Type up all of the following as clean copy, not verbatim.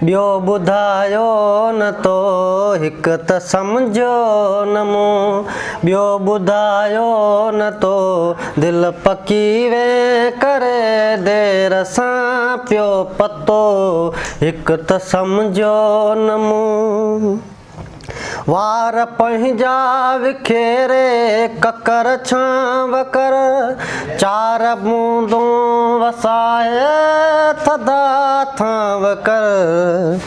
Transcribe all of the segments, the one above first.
ॿियो ॿुधायो न तो हिकु त सम्झो न मूं ॿियो ॿुधायो न तो दिलि पकी वे करे देर सां पियो पतो हिकु त सम्झो न मूं वार पंहिंजा विखेरे ककर छांव कर चार बूंदूं वसाए थधा थांव कर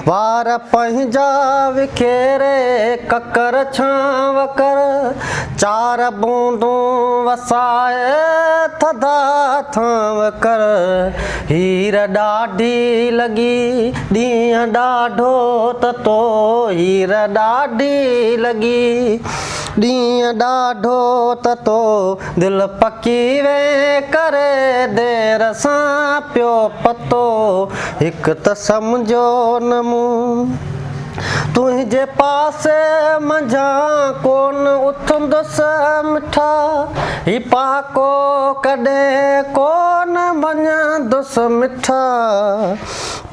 वार पंहिंजा विखेरे ककर छांव कर चार बूंदूं वसाए थधा थांव कर हीर ॾाढी लॻी ॾींहं ॾाढो ततो हीर ॾाढी लॻी ॾींहं ॾाढो ततो दिलि पकी वे करे देर सां पियो पतो हिकु त सम्झो न मूं तुंहिंजे पासे मंझा कोन उथंदुसि मिठा ही पहाको कॾहिं कोन मञंदुसि मिठा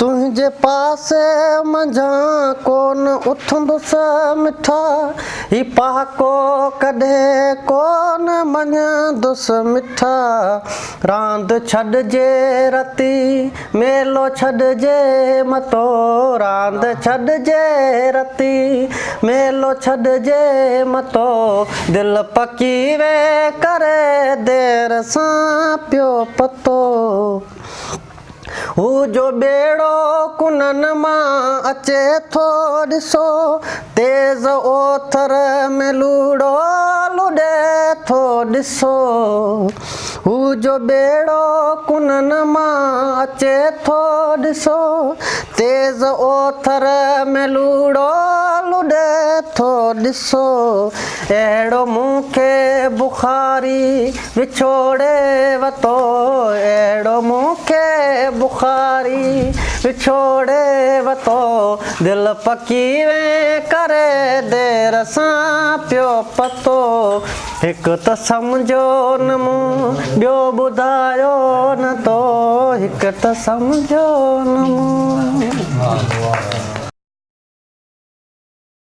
तुंहिंजे पासे मंझा कोन उथंदुसि मिठा ही पहाको कॾहिं कोन मञंदुसि मिठा रांदि छॾिजे रती मेलो छॾिजे मतो रांदि छॾिजे रती मेलो छॾिजे मतो दिलि पकी वे करे देर सां पियो पतो हू जो ॿेड़ो कुननि मां अचे थो ॾिसो तेज़ ओथर में लूड़ो लुॾे थो ॾिसो हू जो ॿेड़ो कुननि मां अचे थो ॾिसो तेज़ ओथर में लूड़ो लुॾे थो ॾिसो अहिड़ो मूंखे बुखारी विछोड़े वतो अहिड़ो मूंखे बुखारी विछोड़े वतो दिलि पकी वे करे देर सां पियो पतो हिकु त सम्झो न मूं ॿियो ॿुधायो न तो हिकु त सम्झो न मूं